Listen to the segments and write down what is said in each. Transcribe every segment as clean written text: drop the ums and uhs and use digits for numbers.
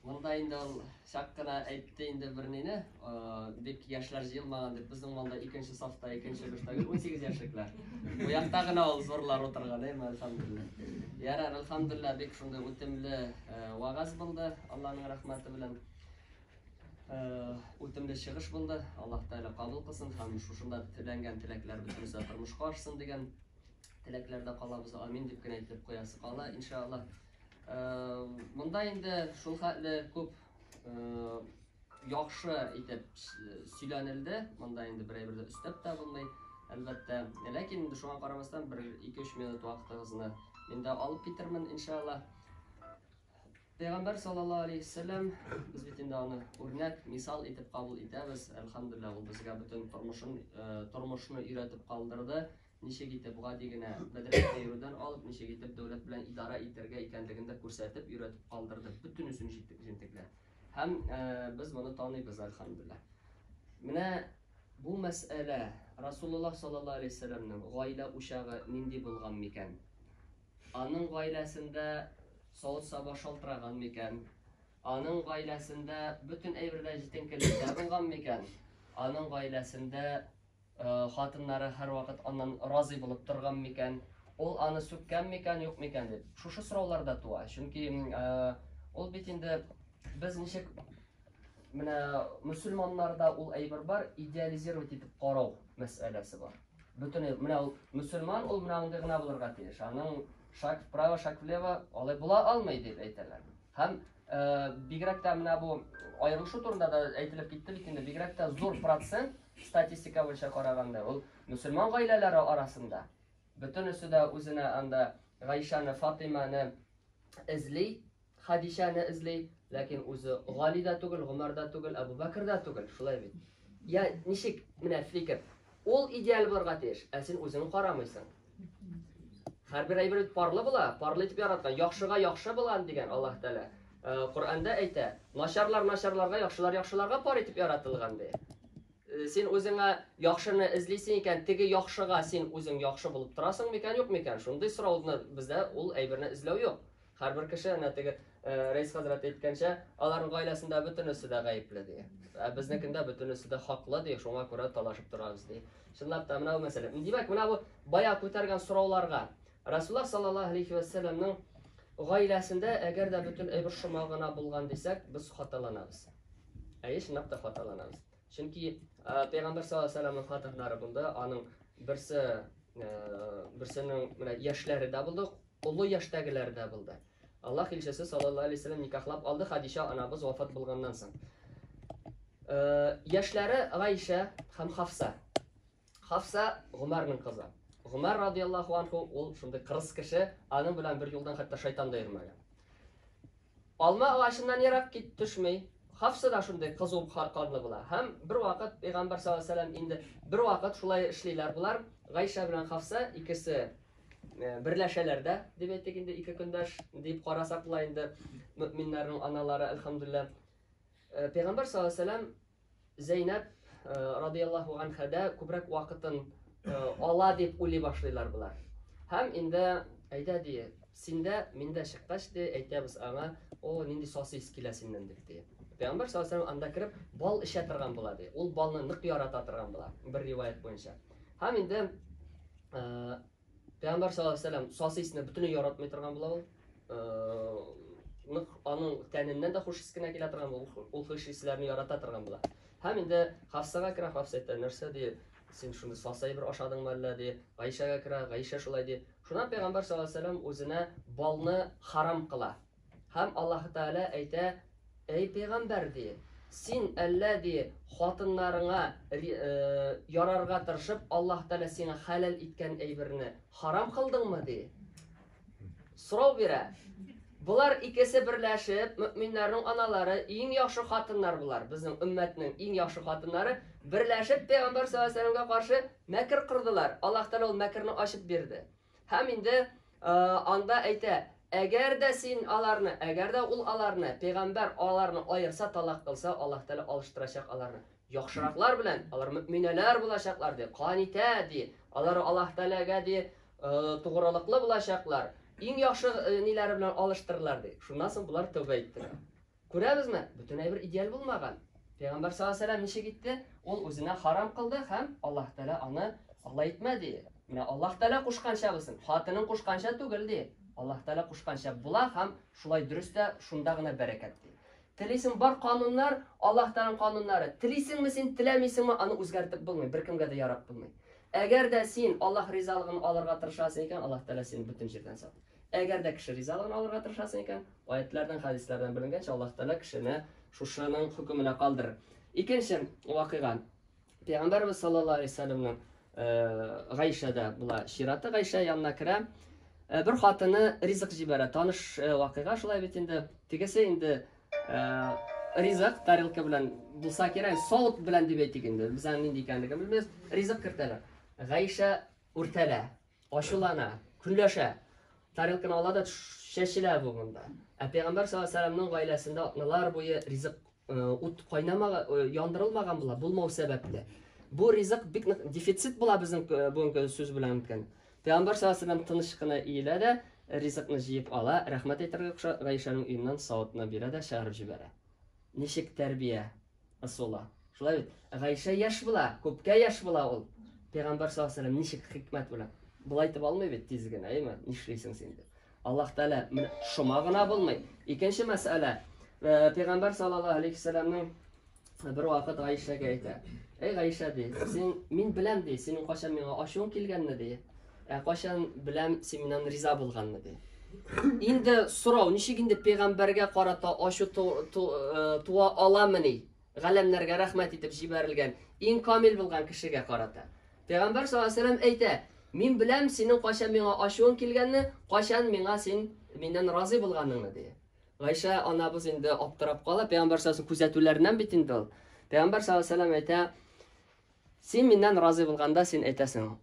Mında indi ol şakkana aytты indi birnini, bek yaşlar jıйылмаган деп bizning malda 2-chi safta 2-chi kursdagi 18 yoshliklar. Bu yoqdagina ol zo'rlar o'tirgan, alhamdulillah. Yarar alhamdulillah bek shunday o'timli va'z bo'ldi. Allohning rahmati bilan o'timli chiqish bo'ldi. Alloh taolo qabul qilsin. Ham shunda tilangan tilaklar bitimizda turmushga oshsin degan tilaklarda qolamiz. Amin deb aytib qo'yasi qola inshaalloh. Bunda endi shul xatli ko'p yaxshi etib suylanildi. Bunda endi bir-birda ustab da bo'lmay, albatta. Lekin shunga qaramasdan 1-2-3 minut vaqtingizni menda olib ketirman inshaalloh. Payg'ambar sallallohu alayhi vasallam biz endi uni o'rnak, misol etib qabul etamiz. Alhamdulillah, u bizga butun turmushni uyratib qoldirdi. Necha gitib g'adigina madrasaga yurdan olib, necha gitib davlat bilan idora etarga ekanligini ko'rsatib, uyratib qoldirdi. Butun usun jintiklar. Ham biz buni tanıyız alhamdulillah. Mana bu masala Rasululloh sallallohu alayhi vasallamning g'oila uşağı nindi bo'lgan mekan? Aning g'oilasida soat sabah shaltiragan mekan? Aning g'oilasida butun aybirda jitinkilikda bo'lgan mekan? Aning g'oilasida xotinlari har vaqt ondan rozi bo'lib turgan mekan? Ol ani sukkan mekan, yo'q mekan deb. Shu so'rovlarda tuva. Chunki ol bitinde biz nishik mana musulmonlarda ul aybir bar, idealizировать etib qarov masalasi bor. Butun mana musulmon ul mana unday gina bo'lirga tegish. Aning shak вправо, shak влево olay bo'la olmaydi deb aytadilar. Ham bigrakda mana bu ayrilish turida da aytilib ketdi, lekin bigrakda zo'r protsent statistika bo'yicha qaraganda ul musulmon oilalari orasida butun ustida o'zini anda G'ayshani, Fatimani izli, Hadishani izli, lekin o'zi G'olida tugul, Umarda tugul, Abu Bakrda tugul, shulay bit. Ya nishik mana fikr. Ol ideal bo'lga tegish, sen o'zini qaramaysan. Har bir aybir parla bo'la, parla etib yaratgan, yaxshiga yaxshi bo'lgan degan Alloh taolo. Qur'onda ayta, nasharlarga, yaxshilarga par etib yaratilgan deydi. Sen o'zingga yaxshini izlaysan ekan, tegi yaxshiga sen o'zing yaxshi bo'lib turasың mekan, yo'q mekan? Shunday so'rovni bizda ul aybirni izlov yo'q. Har bir kishi natiga Reis Hazrat aytgancha, ularning oilasida butunisida g'ayibli deya. Biznikida butunisida haqli deya, shunga ko'ra talashib turamiz deya. Shunlabda mana bu masala. Demak, mana bu boya ko'targan so'rovlarga Rasululloh sallallohu alayhi vasallamning oilasida agarda butun aybir shumog'ina bo'lgan desak, biz xatolanamiz. Shunaqda xatolanamiz. Chunki Payg'ambar sallallohu alayhi vasallamning xotinlari bunda, uning birsining mana yoshlarida bo'ldi, ulug' yoshdagilarida bo'ldi. Allah elchisi sallallohu alayhi vasallam nikohlab oldi, Hadisha onamiz vafot bo'lgandan so'ng. Yoshlari G'aysha ham Hafsa. Hafsa Umarning qizi. Umar radhiyallohu anhu ul shunday qiris kishi, aning bilan bir yo'ldan hatto shaytonda yurmagan. Olma og'ashidan yiroq tushmay, Hafsa da shunday qizuv qonli bo'lar. Ham bir vaqt Payg'ambar sallallohu alayhi vasallam endi bir vaqt shulay ishlaylar bular. G'aysha bilan Hafsa ikkisi birlashalarda deb aytdik, endi ikki kundosh deb qarasak bular endi mu'minlarning onalari alhamdulillah. Payg'ambar sallallohu alayhi vasallam Zaynab radhiyallohu anhada ko'proq vaqtin ola deb o'ylay boshlaylar bular. Ham endi aytadi, senda menda shiqqashdi, aytamiz anga, o nindi sosiz kilasindan debdi. Payg'ambar sallallohu alayhi vasallam anda kirib bol ishatirgan bo'ladi. Ul bolni niq yaratatirgan bo'ladi bir rivoyat bo'yicha. Ham endi Payg'ambar sallallohu alayhi vasallam sosisni butunlay yaratmay turgan bo'ladi. Onun tanindən də xoş hissini keltirgan bo'ladi. Ul xoş hisslarni yaratatirgan bo'ladi. Ham endi Hafsaga kira, Hafsa aytdi, narsa deydi, sen shunda sosay bir oshadingmi deydi. G'ayshaga kira, G'aysha shulay deydi. Shundan Payg'ambar sallallohu alayhi vasallam o'zini bolni harom qila. Ham Alloh taolo ayta, ey payg'ambar deydi, sen alladhi xotinlaringga yararga tirishib Alloh taolo seni halal etgan aybirni harom qildingmi deydi. So'rov bera. Bular ikisi birlashib, mu'minlarning onalari, eng yaxshi xotinlar bular, bizning ummatning eng yaxshi xotinlari birlashib Payg'ambar sallallohu alayhi vasallamga qarshi makr qildilar. Alloh taolo makrni ochib berdi. Ham endi anda ayta, agarda sen ularni, agarda ul ularni, payg'ambar ularni ayirsa, taloq qilsa, Alloh taolo olishtiracak ularni. Yaxshiroqlar bilan, ular mu'minalar bo'lashaqlar deb, qonita deb, ular Alloh taolaga deb to'g'riliqli bo'lashaqlar. Eng yaxshi nilari bilan olishtirlar deb. Shundan so'ng bular tavba etdilar. Күрәбезме? Бөтенләй бер идеал булмаган. Пәйгамбәр саллаллаһу алейһи ва сәллям ничек итте? Ул үзенә харам кылды һәм Аллаһ Тәала аны Алла итмәде. Менә Аллаһ Тәала кушканча булсын. Хатының кушканча түгел ди. Аллаһ Тәала кушканча була һәм шулай дөрес тә шунда гына бәрәкәт ди. Телисең бар кануннар, Аллаһ Тәаланың кануннары. Телисеңме син, теләмисеңме, аны үзгәртеп булмый, беркемгә дә ярап булмый. Әгәр дә син Аллаһ ризалыгын алырга тырышасың икән, Аллаһ Тәала сине бөтен җирдән саклый. Әгәр дә кеше ризалыгын алырга тырышасың икән, аятлардан, хадислардан беленгәнчә Аллаһ Тәала кешене шушының хөкеменә калдырыр. Икенче вакыйга. Пәйгамбәрбез саллаллаһу алейһи ва сәлләмнең Гайшәдә була шираты, Гайшә янына керә. Бер хатыны ризык җибәрә. Таныш вакыйга шулай бит инде. Тегесе инде ризык тарелка белән булса кирәк, савыт белән дип әйтик инде. Без аны нинди икәнлеген белмәбез. Ризык кертәләр. Гайшә үртәлә, ачулана, көнләшә. Тарелканы ала да шәшелә бугында. Пәйгамбәр саллаллаһу алейһи ва сәлләмнең гаиләсендә атналар буе ризык ут кайнамаган, яндырылмаган була, булмау сәбәпле. Бу ризык бик дефицит була безнең бүгенге сүз белән әйткән. Пәйгамбәр саллаллаһу алейһи ва сәлләм тыныч кына иелә дә ризыкны җыеп ала, рәхмәт әйтергә куша, Гайшәнең өеннән савытны бирә дә чыгарып җибәрә. Ничек тәрбия ысулы. Шулай бит. Гайшә яшь була, күпкә яшь була ул. Пәйгамбәр саллаллаһу алейһи ва сәлләм ничек хикмәт белән. Булай итеп алмый бит тиз генә, әйме? Нишлисең син дип. Аллаһ Тәала шума гына булмый. Икенче мәсьәлә. Пәйгамбәр саллаллаһу алейһи ва сәлләмнең бер вакыт Гайшәгә әйтә. Эй Гайшә ди, син мин беләм ди, синең кашан миңа ачуың килгәнне ди. Кашан беләм син миннән риза булганны ди. Инде сорау, ничек инде пәйгамбәргә карата ачу туа аламыни? Галәмнәргә рәхмәт итеп җибәрелгән иң камил булган кешегә карата. Пәйгамбәр саллаллаһу алейһи ва сәлләм әйтә: "Мин беләм синең кашан миңа ачуың килгәнне, кашан миңа син миннән разый булганыңны" ди. Гайшә анабыз инде аптырап кала, пәйгамбәр саллаллаһу алейһи ва сәлләм күзәтүләреннән бит инде ул. Пәйгамбәр саллаллаһу алейһи ва сәлләм әйтә: "Син миннән разый булганда син әйтәсең: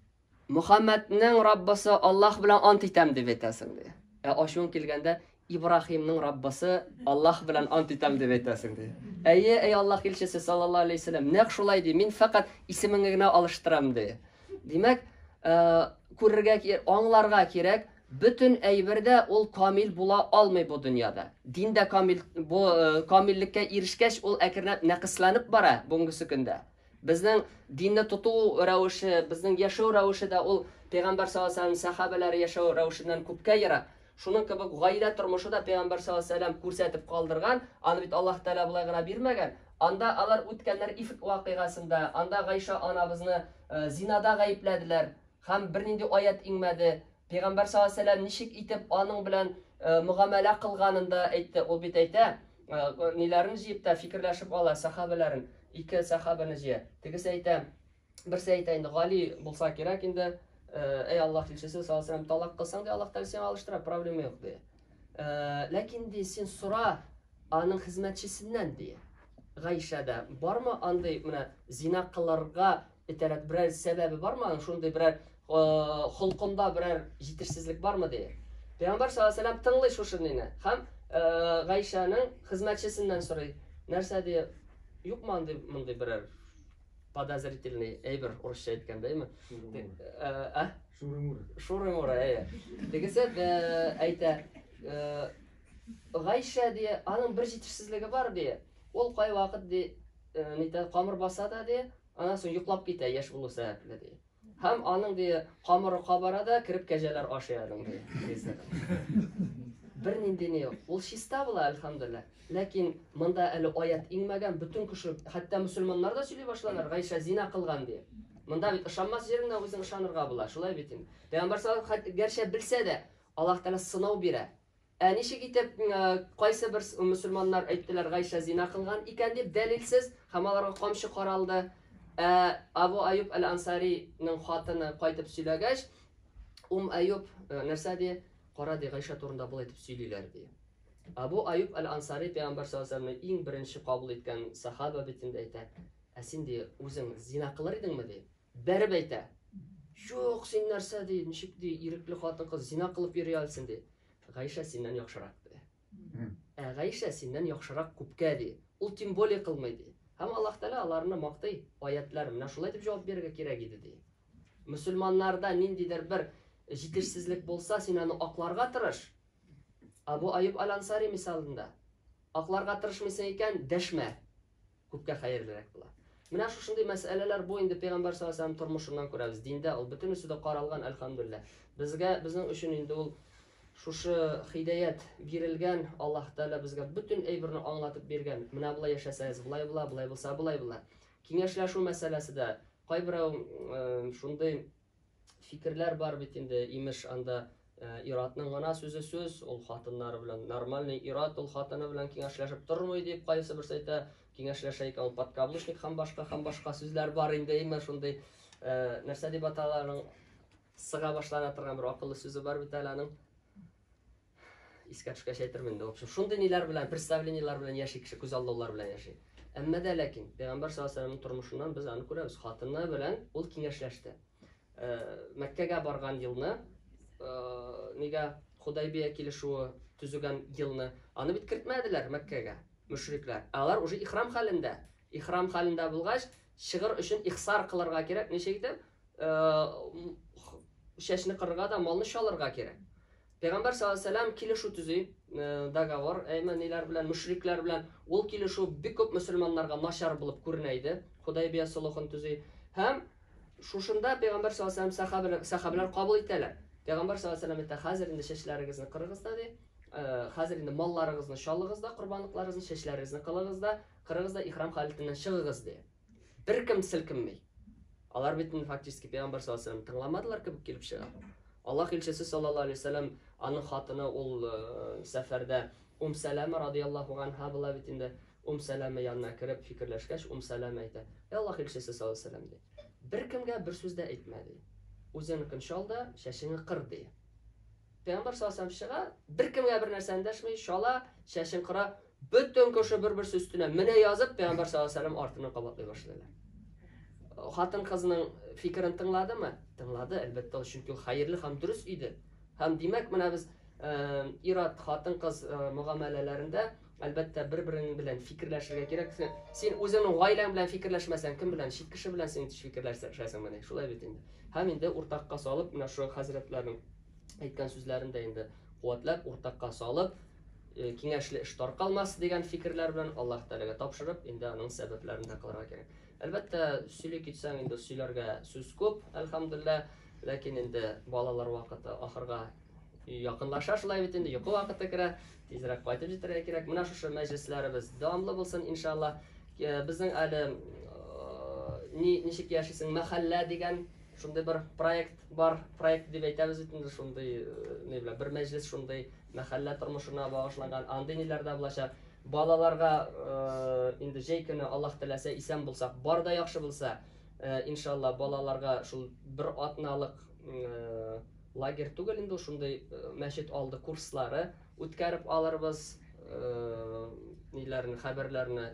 Мөхәммәднең Раббысы Аллаһ белән ант итәм дип әйтәсең" ди. Ачуың килгәндә Ибраһимнең Раббысы Аллаһ белән ант итәм дип әйтәсең ди. Әйе, эй Аллаһ илчесе саллаллаһу алейһи ва сәлләм, нәкъ шулай ди. Мин фақат исемеңне генә алыштырам ди. Димәк, күрергә, аңларга кирәк, бөтен әйбердә ул камил була алмый бу дөньяда. Диндә камил, бу камиллеккә ирешкәч, ул әкренләп нәкысланып бара бүгенге көндә. Безнең динне тоту рәвеше, безнең яшәү рәвеше дә ул Пәйгамбәр саллаллаһу алейһи ва сәлләм сахабалары яшәү рәвешеннән күпкә ерак. Шуның кебек гаилә тормышы да Пәйгамбәр саллаллаһу алейһи ва сәлләм күрсәтеп калдырган. Аны бит Аллаһ Тәала булай гына бирмәгән. Анда алар үткәннәр ифк вакыйгасында, анда Гайша анабызны зинада гаепләделәр һәм бернинди аят иңмәде. Пәйгамбәр саллаллаһу алейһи ва сәлләм ничек итеп аның белән мөгамәлә кылганында әйтте. Ул бит әйтә, ниләрен җыеп та фикерләшеп ала сахабаларын. Ике сахабаны җыя. Тегесе әйтә, берсе әйтә инде Гали булса кирәк инде, эй Аллаһ илчесе саллаллаһу алейһи ва сәлләм талак кылсаң да Аллаһ Тәала сиңа алыштыра, проблема юк ди. Ләкин ди син сора аның хезмәтчесеннән ди. Гайшәдә бармы андый менә зина кылырга итәрәк берәр сәбәбе бармы? Шундый берәр холкында берәр җитешсезлек бармы ди. Пәйгамбәр саллаллаһу алейһи ва сәлләм тыңлый шушыны һәм Гайшәнең хезмәтчесеннән сорый. Нәрсә ди? Юкмы андый мондый берәр подозрительный әйбер урысча әйткәндә, әйме? Шуры-муры, әйе. Тегесе әйтә, Гайшә ди, аның бер җитешсезлеге бар ди. Ул кай вакыт ди, нитә камыр баса да ди, аннан соң йоклап китә яшь булу сәбәпле ди. Һәм аның ди камыры кабара да кирип кәҗәләр ашыядың ди. Бер нинди не юк. Ул чиста була, әлхәмдүлилләh. Ләкин монда әле аят иңмәгән, бөтен кеше, хәтта мөселманнар да сөйли башлалар, Гайшә зина кылган ди. Монда бит ышанмас җиреңдә үзең ышанырга була, шулай бит инде. Пәйгамбәр саллаллаһу алейһи ва сәлләм гәрчә белсә дә, Аллаһ Тәала сынау бирә. Ничек итеп кайсы бер мөселманнар әйттеләр Гайшә зина кылган икән дип дәлилсез, һәм аларга камчы каралды. Абу Аюб әл-Ансариның хатыны кайтып сөйләгәч, Аюб нәрсә ди? Кара ди, Гайшә турында булай итеп сөйлиләр ди. Абу Аюб әл-Ансари Пәйгамбәр саллаллаһу алейһи ва сәлләмне иң беренче кабул иткән сахаба бит инде әйтә. Син ди үзең зина кылыр идеңме ди? Бәреп әйтә. Юк, син нәрсә ди? Ничек ди ирекле хатын кыз зина кылып йөри алсын ди. Гайшә синнән яхшырак ди. Гайшә синнән яхшырак күпкә ди. Ул тем более кылмый ди. Һәм Аллаһ Тәала аларны мактый, аятлар менә шулай дип җавап бирергә кирәк иде ди. Мөселманнарда ниндидер бер җитешсезлек булса, син аны акларга тырыш. Абу Аюб әл-Ансари мисалында. aqlarga tirishmaysan ekan, dashma. Ko'pga xayrliroq bo'lar. Mana shunday masalalar bu endi payg'ambar sollallohu alayhi vasallam turmushidan ko'ramiz. Dinda ul butun ustida qaralgan alhamdulillah. Bizning uchun endi ul shu hidoyat berilgan Alloh taolo bizga butun aybirni anglatib bergan. Mana bulay yashasangiz, bulay bo'lsa, bulay bo'lar. Kengashlashuv masalasida qaybirov shunday fikrlar bor bit endi imish anda irodning g'ana so'zi so'z, ul xotinlar bilan normalniy irod ul xotini bilan kengashlashib turmaydi deb qaysi bir saytda kengashlashayk ul podkablishnik ham boshqa so'zlar bor endi imi shunday narsa deb atalarning sig'a boshlanib turgan bir aqlli so'zi bor bitalaning iska tushga aytirmen deb shunday nilar bilan представлениялар bilan yashay kishi go'zalliklar bilan yashay. Ammada lakin payg'ambar sollallohu alayhi vasallamning turmushidan biz ani ko'ramiz. Xotini bilan ul kengashlashdi. Makkaga borgan yilni nega Hudaybiya kelishuvi tuzugan yilni ani bitkirtmadilar Makkaga mushriklar. Ular уже ihrom halinde bo'lgach, shig'ir uchun ihsor qilarga kerak. Nechagida shashni qirga da molni sholarga kerak. Payg'ambar sollallohu alayhi vasallam kelishuv tuzi dogovor aymaniylar bilan mushriklar bilan ul kelishuv bir ko'p musulmonlarga nashar bo'lib ko'rinaydi. Hudaybiya sulhini tuzi ham shunda payg'ambar sollallohu alayhi vasallam sahobalar qabul etdilar. Payg'ambar sollallohu alayhi vasallam aytdi: "Hozir endi shashlaringizni qirg'izda de, hozir endi mollaringizni shollig'izda, qurbonliklaringizni shashlaringizni qirg'izda ihrom holatidan chiqig'iz de." Bir kim silkinmay. Ular bitin faktiski payg'ambar sollallohu alayhi vasallam tinglamadilar ki bu kelib chiqib. Alloh elchisi sallallohu alayhi vasallam ani xotini ul safarda Salama radhiyallohu anha bilan bitindi. Salama yanına kirib fikrlashgach, Salama aytdi: "Ey Alloh elchisi sallallohu alayhi vasallam de, bir kimga bir so'z da aytmadi. O'zini qinsholda shashini qir de." Payg'ambar sallallohu alayhi vasallam bir kimga bir narsani dashmay, shola shashin qira butun ko'sha bir so'z ustuna mina yozib payg'ambar sallallohu alayhi vasallam ortidan qabatlay boshladilar. Xotin qizning fikrini tingladimi? Tingladi, albatta, chunki u xayrli ham durust edi. Ham demak, mana biz irod xotin qiz muomalalarida albatta bir-biring bilan fikrlashishga kerak. Sen o'zingning oilang bilan fikrlashmasang, kim bilan, shu kishi bilan sen fikrlashasan mana. Shulay bit endi. Ham endi o'rtaqqa solib, mana shu hazratlarning aytgan so'zlarinda endi quvvatlab o'rtaqqa solib, kengashli ish tarqalmas degan fikrlar bilan Alloh taolaga topshirib, endi uning sabablarini taqdirga kerak. Albatta, suylik ketsang endi suylarga so'z ko'p, alhamdulillah, lekin endi bolalar vaqti oxirga yaqinlashar, shulay bit endi yuqu vaqti kira, tezroq qaytib jetirga kerak. Mana shu majlislarimiz davomli bo'lsin inshaalloh. Bizning hali nishik yashasing mahalla degan shunday bir proyekt deb aytamiz endi shunday ne bilan bir majlis shunday mahalla turmushina bag'ishlangan andinilarda bo'lashar. Bolalarga endi jeykini Alloh tilasa eson bo'lsak, borda yaxshi bo'lsa, inshaalloh bolalarga shu bir otnalik lager tugul endi shunday masjid oldi kurslari o'tkazib olamiz. Nelarni xabarlarni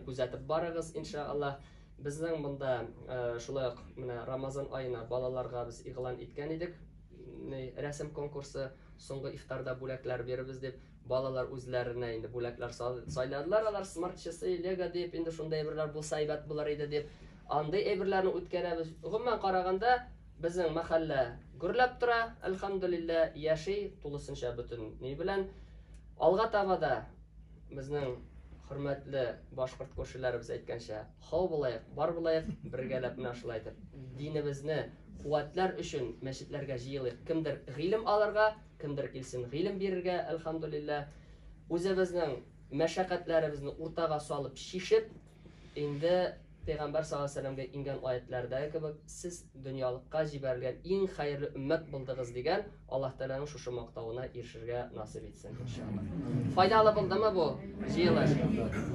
kuzatib boramiz inshaalloh. Bizning bunda shulay mana Ramazon oyina bolalarga biz e'lon etgan edik. Rasm konkursi so'nggi iftorda bo'laklar beramiz deb bolalar o'zlarini endi bo'laklar soyladilar. Ular smart chisi Lego deb endi shunday birlar bo'lsa aybat bo'lar edi deb anday ebrlarni o'tkazamiz. Umuman qaraganda bizning mahalla gurlab tura, alhamdulillah, yashay to'lisincha butun ne bilan olg'a tabada bizning hurmatli boshqirt qo'shilarimiz aytgancha, "Xov bo'laylik, bor bo'laylik, birgalab nashlaydik. Dinimizni quvvatlar uchun masjidlarga yig'ilib, kimdir ilm olarga, kimdir kelsin ilm berirga, alhamdulillah, o'zimizning mashaqqatlarimizni o'rtaga solib shishib, endi payg'ambar sollallohu alayhi vasallamga ingan oyatlardagi kabi siz dunyolikqa jibarilgan eng xayrli ummat bo'ldingiz degan Alloh taolaning shu maqtovini erishishga nasib etsin inshaalloh. Foydali bo'ldimi bu yig'ilish?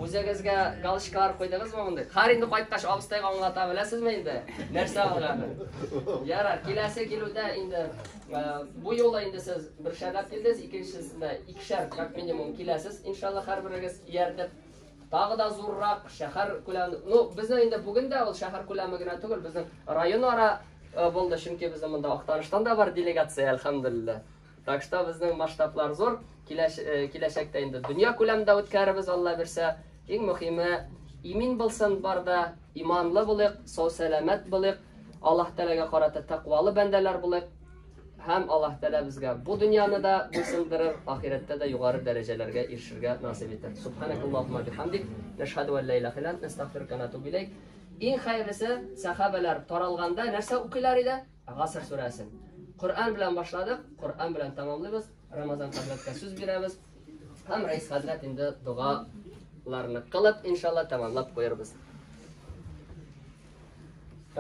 O'zingizga galishkalar qo'ydingizmi bunday? Har endi qaytqash obstayga anglata bilasizmi endi? Narsa olgani. Yarar, kelasi keluvda endi bu yo'lda endi siz bir sharaf keldingiz, ikkinchisida ikkishar как minimum kelasiz. Inshaalloh har biringiz yerda tağda zo'rroq shahar ko'lami. Bizning endi bugunda ol shahar ko'lamigina tugul, bizning rayon ara bo'ldi, chunki bizning bunda Oqtarishdan da bor delegatsiya alhamdulillah. Так что bizning masshtablar zo'r. Kelashakda endi dunyo ko'lamida o'tkarimiz Alloh bersa, eng muhimi imin bo'lsin barda, imonli bo'liq, sog' salomat bo'liq, Alloh taolaga qarata taqvoli bandalar bo'liq. Hem Allah Teala bizge bu dünyada da bu sındırır, ahirette de yukarı derecelerge erişirge nasip eder. Subhanakallahumma bihamdik. Neşhedü en la ilahe illallah, nestağfiruke ve netûbü ileyk. En hayırlısı sahabeler taralganda nerse okuyorlar idi? Gasr suresi. Kur'an bilen başladık, Kur'an bilen tamamlıyoruz. Ramazan kabletke söz veremiz. Hem Reis Hazret indi dualarını kılıp inşallah tamamlap koyarız.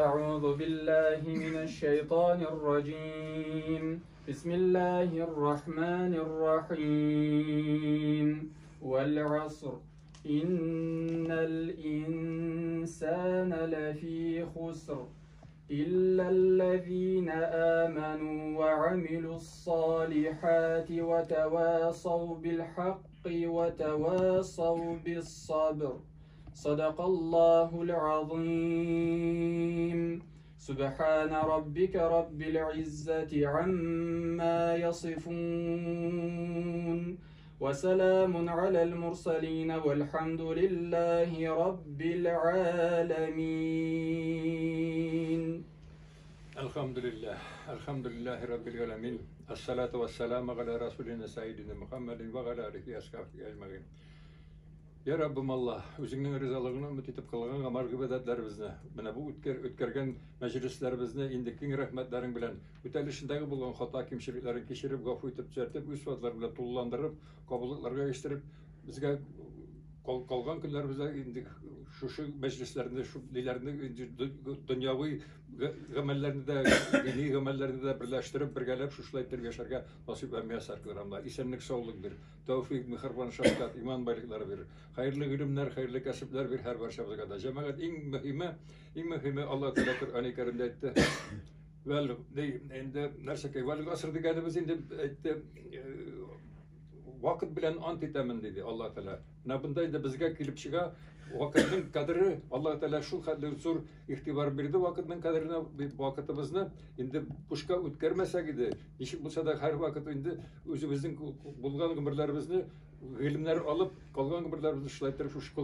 أعوذ بالله من الشيطان الرجيم بسم الله الرحمن الرحيم والعصر إن الإنسان لفي خسر إلا الذين آمنوا وعملوا الصالحات وتواصوا بالحق وتواصوا بالصبر صدق الله العظيم سبحان ربك رب العزة عما يصفون وسلام على المرسلين والحمد لله رب العالمين الحمد لله رب العالمين الصلاة والسلام على رسولنا سيدنا محمد وعلى آله وصحبه أجمعين. Ya Rabbim Allah, özünün rızalığını ümit etip kılgan amargı bedetlerimizni, bana bu ötkergen meclislerimizini indikkin rahmetlerin bilen, ötelişindeki bulgan hata kimşiliklerin keşirip, gafı etip, düzeltip, üsvatlar bile tullandırıp, kabullıklarga geçtirip, bizge kalgan günlerimizde indik şu meclislerinde, şu lilerinde, dünyavi gamellerini de, dini gamellerini de birleştirip, birgelep, şuşlayıp yaşarga nasip emmeye sarkılarımda. İsenlik, sağlık bir, tevfik, mihirban, şefkat, iman baylıkları bir, hayırlı ilimler, hayırlı kasıplar bir her barşamıza da. Cemaat en mühimi Allah Teala Kur'an-ı Kerim'de etti. Vel, indi, nerse ki, vel asırdı geldiğimiz indi, vakit bilen antitemin dedi Allah Teala. Ne bundaydı bizge kilip çıga vakitnin kadri Allah Teala şu kadar zor ihtibar birdi vakitnin kadrine vakitimizni indi puşka ütkermesek idi. Nişik bulsa da her vakit indi özümüzün bulgan ömürlerimizni ilimler alıp kalgan ömürlerimizi işlaytırıp şu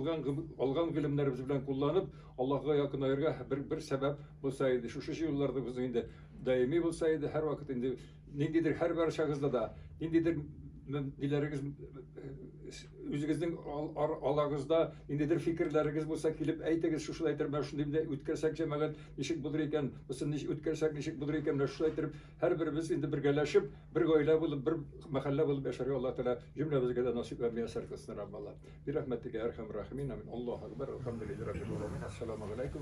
algan ilimlerimizi bilen kullanıp Allah'a yakın ayırga bir sebep bulsaydı. Şu yıllarda biz indi daimi bulsaydı her vakit indi nindidir her bir şahısda da nindidir dileriniz özünüzün alağınızda indidir fikirleriniz bulsa kilip eytegiz şuşlaytırıp ben şunu diyeyim ütkersek cemaat nişik budur iken mısın ütkersek nişik budur iken şuşlaytırıp her birimiz indi birgeleşip bir goyla bulup bir mahalle bulup yaşarıyor Allah Teala cümlemizge de nasip vermeye sarkısın Rabballah. Bir rahmetlik erham rahimin amin. Allahu Ekber. Elhamdülillahi Rabbil Alemin. Esselamu Aleyküm.